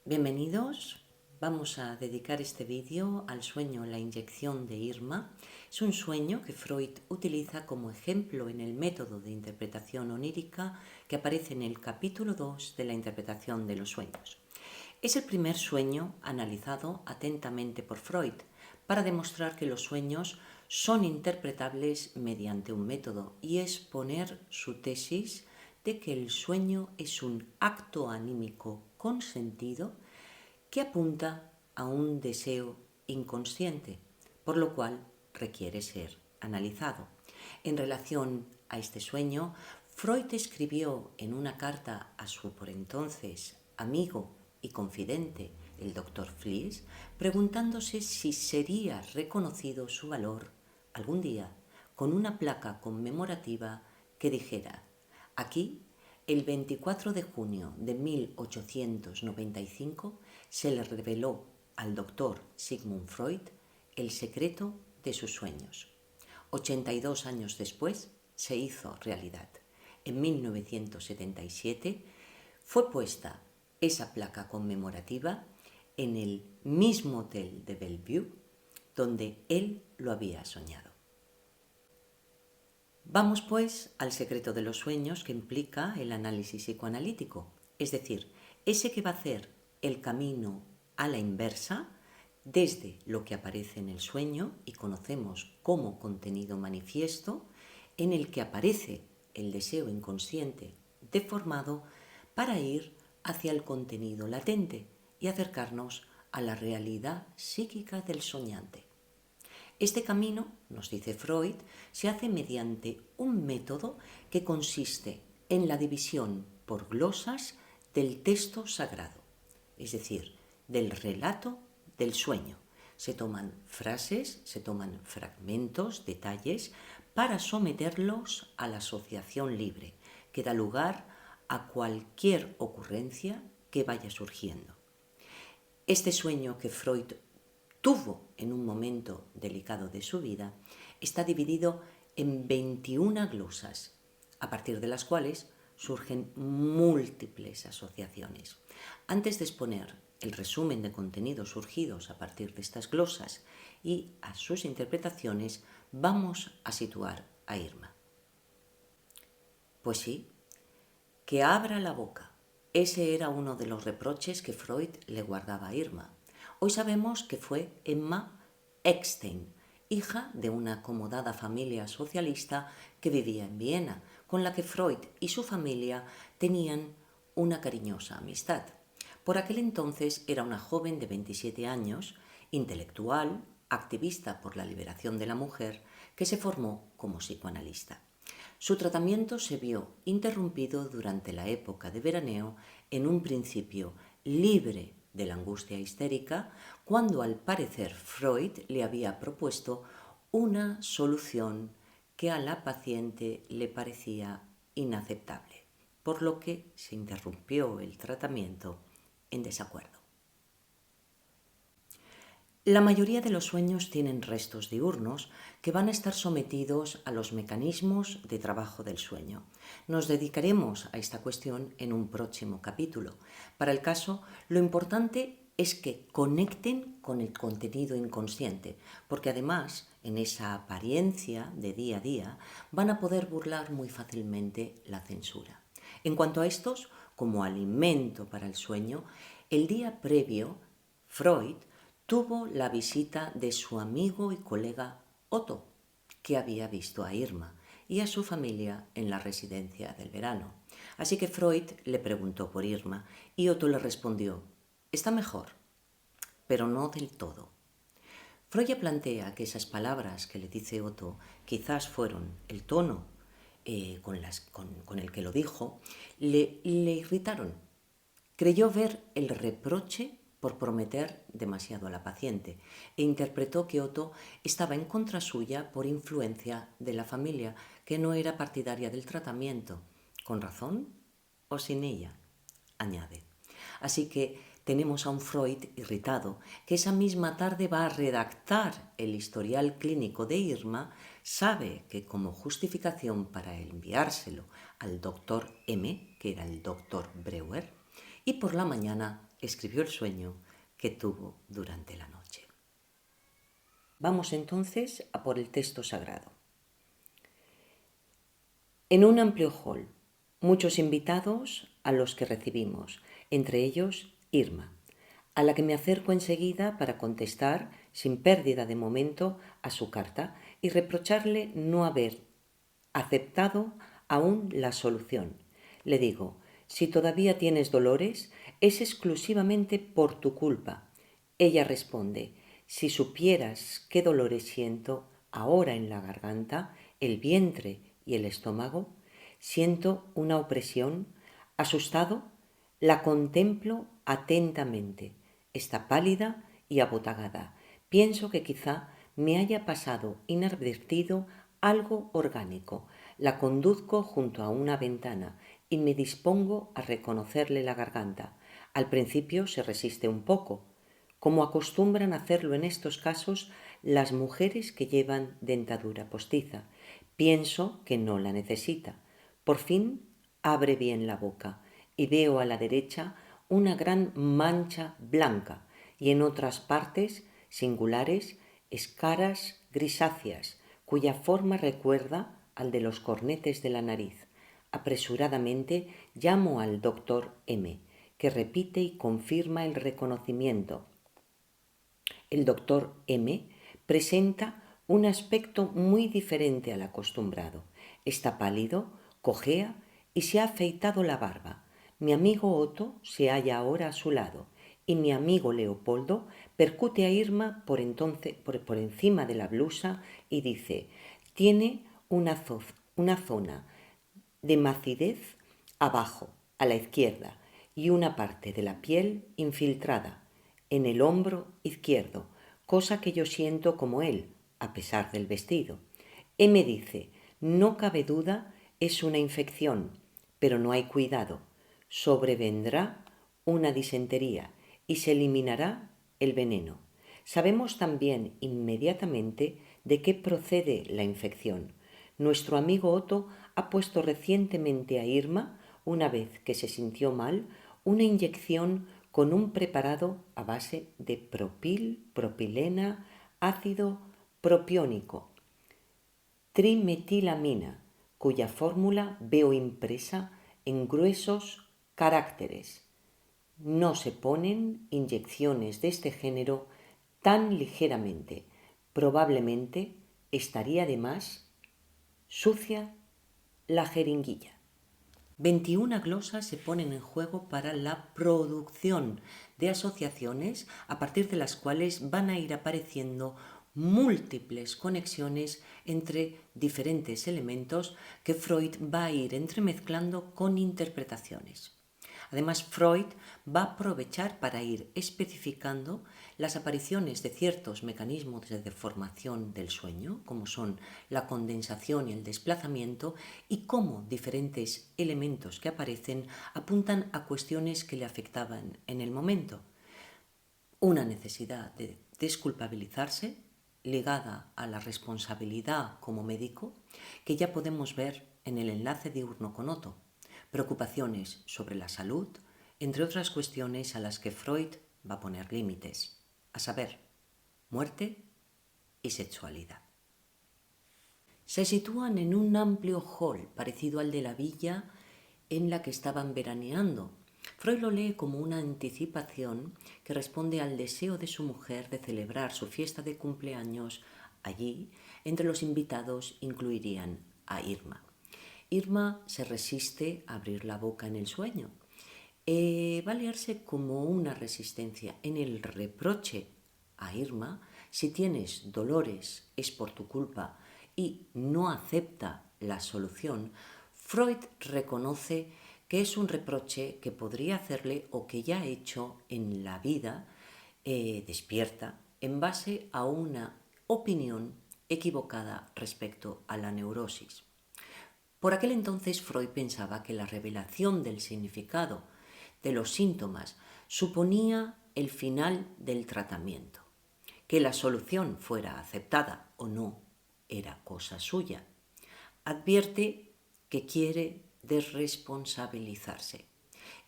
Bienvenidos. Vamos a dedicar este vídeo al sueño La inyección de Irma. Es un sueño que Freud utiliza como ejemplo en el método de interpretación onírica que aparece en el capítulo 2 de la interpretación de los sueños. Es el primer sueño analizado atentamente por Freud para demostrar que los sueños son interpretables mediante un método y exponer su tesis de que el sueño es un acto anímico consentido que apunta a un deseo inconsciente, por lo cual requiere ser analizado. En relación a este sueño, Freud escribió en una carta a su por entonces amigo y confidente, el Dr. Fliess, preguntándose si sería reconocido su valor algún día con una placa conmemorativa que dijera: aquí, el 24 de junio de 1895, se le reveló al doctor Sigmund Freud el secreto de sus sueños. 82 años después se hizo realidad. En 1977 fue puesta esa placa conmemorativa en el mismo hotel de Bellevue donde él lo había soñado. Vamos pues al secreto de los sueños que implica el análisis psicoanalítico, es decir, ese que va a hacer el camino a la inversa desde lo que aparece en el sueño y conocemos como contenido manifiesto, en el que aparece el deseo inconsciente deformado, para ir hacia el contenido latente y acercarnos a la realidad psíquica del soñante. Este camino, nos dice Freud, se hace mediante un método que consiste en la división por glosas del texto sagrado, es decir, del relato del sueño. Se toman frases, se toman fragmentos, detalles, para someterlos a la asociación libre, que da lugar a cualquier ocurrencia que vaya surgiendo. Este sueño que Freud tuvo en un momento delicado de su vida está dividido en 21 glosas, a partir de las cuales surgen múltiples asociaciones. Antes de exponer el resumen de contenidos surgidos a partir de estas glosas y a sus interpretaciones, vamos a situar a Irma. Pues sí, que abra la boca. Ese era uno de los reproches que Freud le guardaba a Irma. Hoy sabemos que fue Emma Eckstein, hija de una acomodada familia socialista que vivía en Viena, con la que Freud y su familia tenían una cariñosa amistad. Por aquel entonces era una joven de 27 años, intelectual, activista por la liberación de la mujer, que se formó como psicoanalista. Su tratamiento se vio interrumpido durante la época de veraneo, en un principio libre de la angustia histérica, cuando al parecer Freud le había propuesto una solución que a la paciente le parecía inaceptable, por lo que se interrumpió el tratamiento en desacuerdo. La mayoría de los sueños tienen restos diurnos que van a estar sometidos a los mecanismos de trabajo del sueño. Nos dedicaremos a esta cuestión en un próximo capítulo. Para el caso, lo importante es que conecten con el contenido inconsciente, porque además, en esa apariencia de día a día, van a poder burlar muy fácilmente la censura. En cuanto a estos, como alimento para el sueño, el día previo, Freud tuvo la visita de su amigo y colega Otto, que había visto a Irma y a su familia en la residencia del verano. Así que Freud le preguntó por Irma y Otto le respondió: está mejor, pero no del todo. Freud plantea que esas palabras que le dice Otto quizás fueron el tono con el que lo dijo, le irritaron. Creyó ver el reproche por prometer demasiado a la paciente e interpretó que Otto estaba en contra suya por influencia de la familia, que no era partidaria del tratamiento, con razón o sin ella, añade. Así que tenemos a un Freud irritado que esa misma tarde va a redactar el historial clínico de Irma, sabe que como justificación para enviárselo al doctor M, que era el doctor Breuer, y por la mañana escribió el sueño que tuvo durante la noche. Vamos entonces a por el texto sagrado. En un amplio hall, muchos invitados a los que recibimos, entre ellos Irma, a la que me acerco enseguida para contestar, sin pérdida de momento, a su carta y reprocharle no haber aceptado aún la solución. Le digo, si todavía tienes dolores, es exclusivamente por tu culpa. Ella responde, si supieras qué dolores siento ahora en la garganta, el vientre y el estómago, siento una opresión, asustado, la contemplo atentamente. Está pálida y abotagada. Pienso que quizá me haya pasado inadvertido algo orgánico. La conduzco junto a una ventana y me dispongo a reconocerle la garganta. Al principio se resiste un poco, como acostumbran hacerlo en estos casos las mujeres que llevan dentadura postiza. Pienso que no la necesita. Por fin abre bien la boca y veo a la derecha una gran mancha blanca y en otras partes singulares escaras grisáceas cuya forma recuerda al de los cornetes de la nariz. Apresuradamente llamo al doctor M, que repite y confirma el reconocimiento. El doctor M presenta un aspecto muy diferente al acostumbrado. Está pálido, cojea y se ha afeitado la barba. Mi amigo Otto se halla ahora a su lado y mi amigo Leopoldo percute a Irma por encima de la blusa y dice, tiene una zona de macidez abajo, a la izquierda, y una parte de la piel infiltrada en el hombro izquierdo, cosa que yo siento como él, a pesar del vestido. Me dice, no cabe duda, es una infección, pero no hay cuidado. Sobrevendrá una disentería y se eliminará el veneno. Sabemos también inmediatamente de qué procede la infección. Nuestro amigo Otto ha puesto recientemente a Irma, una vez que se sintió mal, una inyección con un preparado a base de propilena, ácido propiónico, trimetilamina, cuya fórmula veo impresa en gruesos caracteres. No se ponen inyecciones de este género tan ligeramente. Probablemente estaría de más sucia la jeringuilla. 21 glosas se ponen en juego para la producción de asociaciones a partir de las cuales van a ir apareciendo múltiples conexiones entre diferentes elementos que Freud va a ir entremezclando con interpretaciones. Además, Freud va a aprovechar para ir especificando las apariciones de ciertos mecanismos de deformación del sueño, como son la condensación y el desplazamiento, y cómo diferentes elementos que aparecen apuntan a cuestiones que le afectaban en el momento. Una necesidad de desculpabilizarse ligada a la responsabilidad como médico, que ya podemos ver en el enlace diurno con Otto. Preocupaciones sobre la salud, entre otras cuestiones a las que Freud va a poner límites, a saber, muerte y sexualidad. Se sitúan en un amplio hall parecido al de la villa en la que estaban veraneando. Freud lo lee como una anticipación que responde al deseo de su mujer de celebrar su fiesta de cumpleaños allí. Entre los invitados incluirían a Irma. Irma se resiste a abrir la boca en el sueño. Va a leerse como una resistencia en el reproche a Irma. Si tienes dolores es por tu culpa y no acepta la solución. Freud reconoce que es un reproche que podría hacerle o que ya ha hecho en la vida despierta en base a una opinión equivocada respecto a la neurosis. Por aquel entonces Freud pensaba que la revelación del significado de los síntomas suponía el final del tratamiento. Que la solución fuera aceptada o no era cosa suya. Advierte que quiere desresponsabilizarse.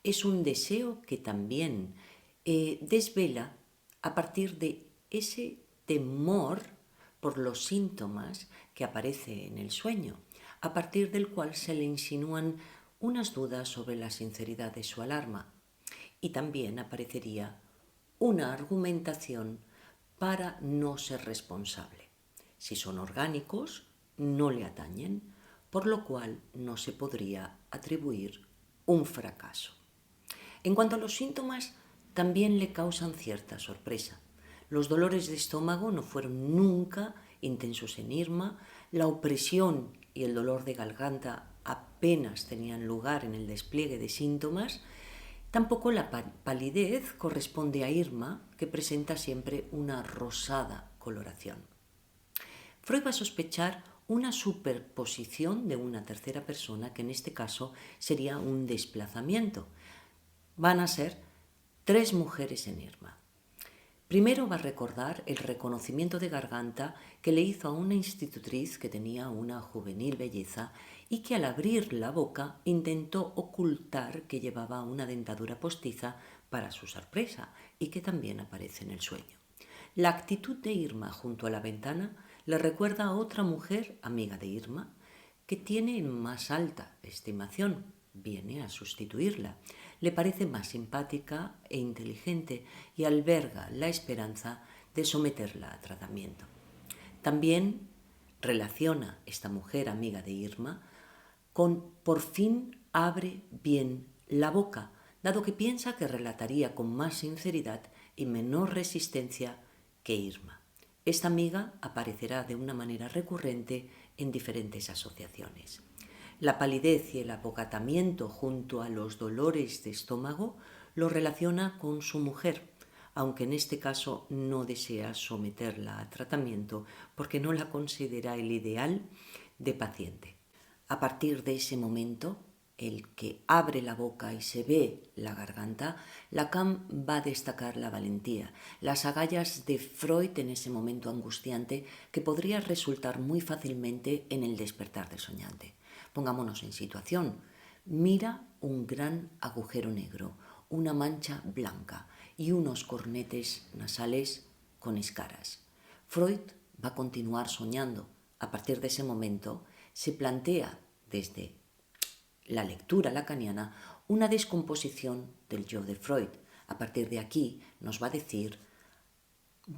Es un deseo que también desvela a partir de ese temor por los síntomas que aparece en el sueño, a partir del cual se le insinúan unas dudas sobre la sinceridad de su alarma. Y también aparecería una argumentación para no ser responsable. Si son orgánicos, no le atañen, por lo cual no se podría atribuir un fracaso. En cuanto a los síntomas, también le causan cierta sorpresa. Los dolores de estómago no fueron nunca intensos en Irma, la opresión y el dolor de garganta apenas tenían lugar en el despliegue de síntomas. Tampoco la palidez corresponde a Irma, que presenta siempre una rosada coloración. Freud va a sospechar una superposición de una tercera persona, que en este caso sería un desplazamiento. Van a ser 3 mujeres en Irma. Primero va a recordar el reconocimiento de garganta que le hizo a una institutriz que tenía una juvenil belleza y que al abrir la boca intentó ocultar que llevaba una dentadura postiza para su sorpresa y que también aparece en el sueño. La actitud de Irma junto a la ventana le recuerda a otra mujer amiga de Irma que tiene más alta estimación, viene a sustituirla. Le parece más simpática e inteligente y alberga la esperanza de someterla a tratamiento. También relaciona esta mujer amiga de Irma con por fin abre bien la boca, dado que piensa que relataría con más sinceridad y menor resistencia que Irma. Esta amiga aparecerá de una manera recurrente en diferentes asociaciones. La palidez y el apocatamiento junto a los dolores de estómago lo relaciona con su mujer, aunque en este caso no desea someterla a tratamiento porque no la considera el ideal de paciente. A partir de ese momento, el que abre la boca y se ve la garganta, Lacan va a destacar la valentía, las agallas de Freud en ese momento angustiante que podría resultar muy fácilmente en el despertar del soñante. Pongámonos en situación. Mira un gran agujero negro, una mancha blanca y unos cornetes nasales con escaras. Freud va a continuar soñando. A partir de ese momento se plantea desde la lectura lacaniana una descomposición del yo de Freud. A partir de aquí nos va a decir,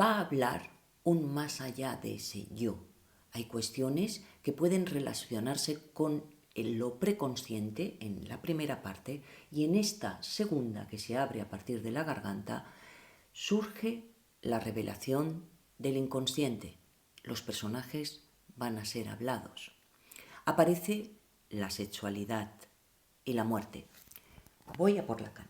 va a hablar un más allá de ese yo. Hay cuestiones que pueden relacionarse con lo preconsciente en la primera parte y en esta segunda que se abre a partir de la garganta surge la revelación del inconsciente. Los personajes van a ser hablados. Aparece la sexualidad y la muerte. Voy a por Lacan.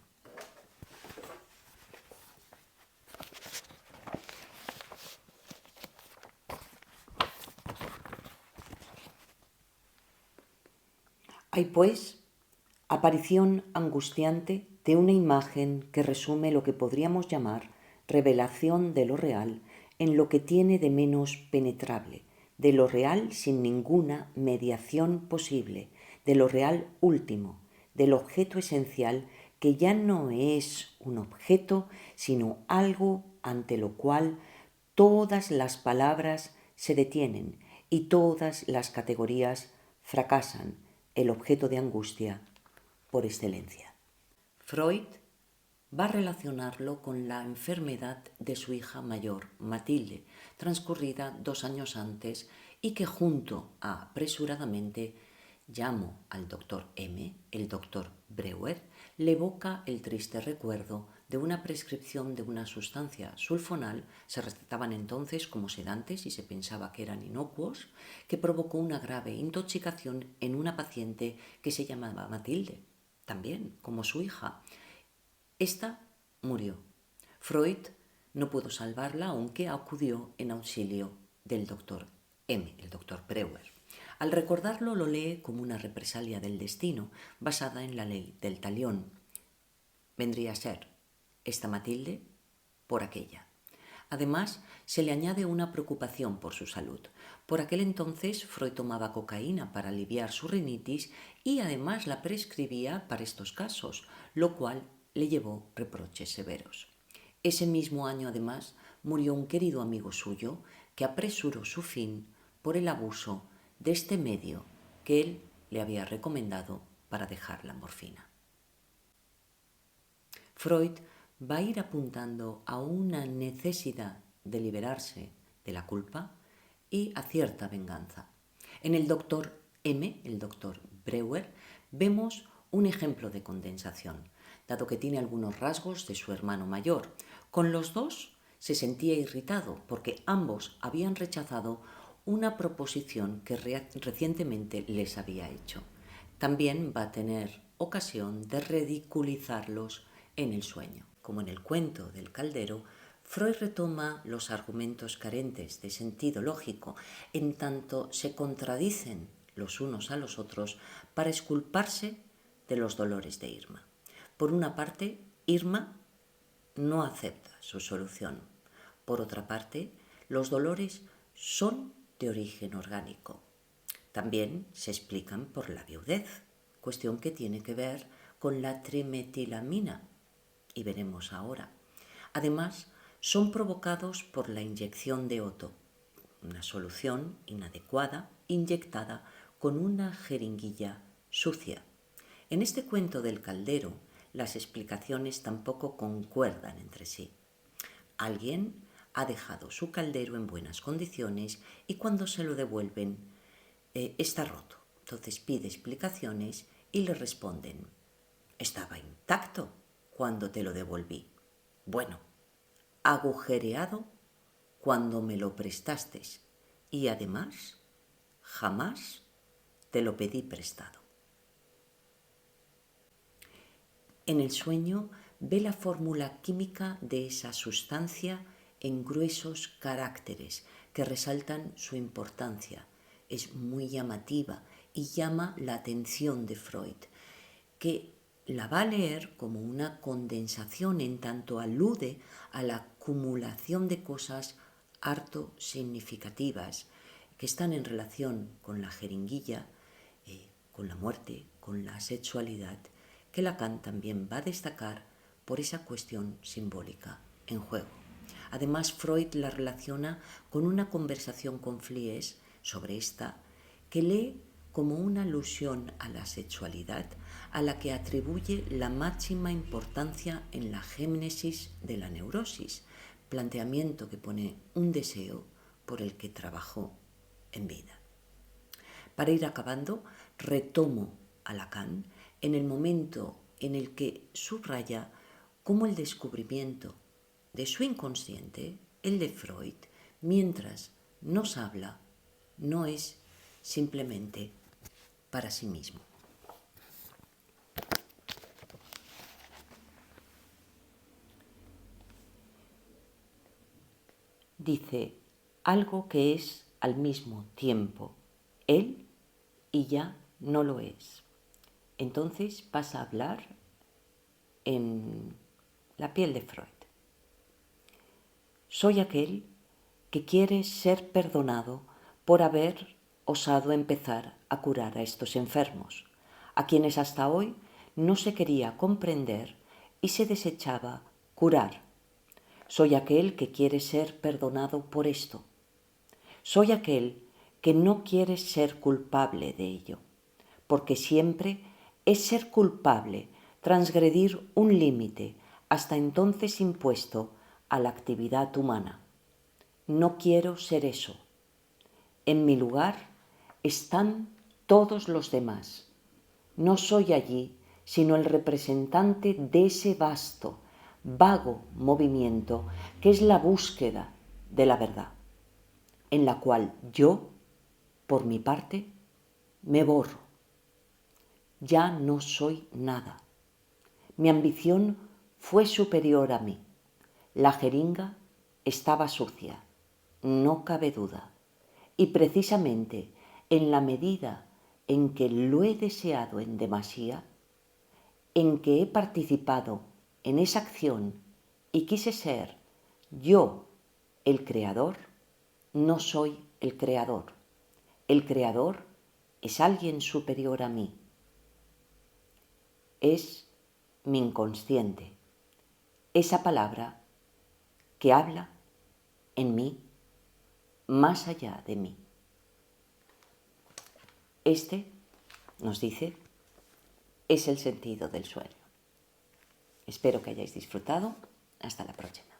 Hay pues aparición angustiante de una imagen que resume lo que podríamos llamar revelación de lo real en lo que tiene de menos penetrable, de lo real sin ninguna mediación posible, de lo real último, del objeto esencial que ya no es un objeto, sino algo ante lo cual todas las palabras se detienen y todas las categorías fracasan, el objeto de angustia por excelencia. Freud va a relacionarlo con la enfermedad de su hija mayor, Matilde, transcurrida 2 años antes y que junto a apresuradamente llamo al doctor M, el doctor Breuer, le evoca el triste recuerdo de una prescripción de una sustancia sulfonal, se recetaban entonces como sedantes y se pensaba que eran inocuos, que provocó una grave intoxicación en una paciente que se llamaba Matilde, también como su hija. Esta murió. Freud no pudo salvarla, aunque acudió en auxilio del doctor M, el doctor Breuer. Al recordarlo lo lee como una represalia del destino, basada en la ley del talión. Vendría a ser esta Matilde por aquella. Además, se le añade una preocupación por su salud. Por aquel entonces, Freud tomaba cocaína para aliviar su rinitis y además la prescribía para estos casos, lo cual le llevó reproches severos. Ese mismo año, además, murió un querido amigo suyo que apresuró su fin por el abuso de este medio que él le había recomendado para dejar la morfina. Freud va a ir apuntando a una necesidad de liberarse de la culpa y a cierta venganza. En el doctor M, el doctor Breuer, vemos un ejemplo de condensación, dado que tiene algunos rasgos de su hermano mayor. Con los dos se sentía irritado porque ambos habían rechazado una proposición que recientemente les había hecho. También va a tener ocasión de ridiculizarlos en el sueño. Como en el cuento del caldero, Freud retoma los argumentos carentes de sentido lógico, en tanto se contradicen los unos a los otros para exculparse de los dolores de Irma. Por una parte, Irma no acepta su solución. Por otra parte, los dolores son de origen orgánico. También se explican por la viudez, cuestión que tiene que ver con la trimetilamina, y veremos ahora. Además, son provocados por la inyección de Otto, una solución inadecuada inyectada con una jeringuilla sucia. En este cuento del caldero, las explicaciones tampoco concuerdan entre sí. Alguien ha dejado su caldero en buenas condiciones y cuando se lo devuelven está roto. Entonces pide explicaciones y le responden: estaba intacto cuando te lo devolví. Bueno, agujereado cuando me lo prestaste y además jamás te lo pedí prestado. En el sueño ve la fórmula química de esa sustancia en gruesos caracteres que resaltan su importancia. Es muy llamativa y llama la atención de Freud, que la va a leer como una condensación en tanto alude a la acumulación de cosas harto significativas que están en relación con la jeringuilla, con la muerte, con la sexualidad, que Lacan también va a destacar por esa cuestión simbólica en juego. Además, Freud la relaciona con una conversación con Fliess sobre esta, que lee como una alusión a la sexualidad a la que atribuye la máxima importancia en la génesis de la neurosis, planteamiento que pone un deseo por el que trabajó en vida. Para ir acabando, retomo a Lacan en el momento en el que subraya cómo el descubrimiento de su inconsciente, el de Freud, mientras nos habla, no es simplemente para sí mismo. Dice algo que es al mismo tiempo él y ya no lo es. Entonces pasa a hablar en la piel de Freud. Soy aquel que quiere ser perdonado por haber osado empezar a curar a estos enfermos, a quienes hasta hoy no se quería comprender y se desechaba curar. Soy aquel que quiere ser perdonado por esto. Soy aquel que no quiere ser culpable de ello, porque siempre es ser culpable transgredir un límite hasta entonces impuesto a la actividad humana. No quiero ser eso. En mi lugar están todos los demás. No soy allí sino el representante de ese vasto, vago movimiento que es la búsqueda de la verdad, en la cual yo, por mi parte, me borro. Ya no soy nada. Mi ambición fue superior a mí. La jeringa estaba sucia, no cabe duda, y precisamente en la medida en que lo he deseado en demasía, en que he participado en esa acción y quise ser yo el creador, no soy el creador. El creador es alguien superior a mí. Es mi inconsciente. Esa palabra que habla en mí, más allá de mí. Este, nos dice, es el sentido del sueño. Espero que hayáis disfrutado. Hasta la próxima.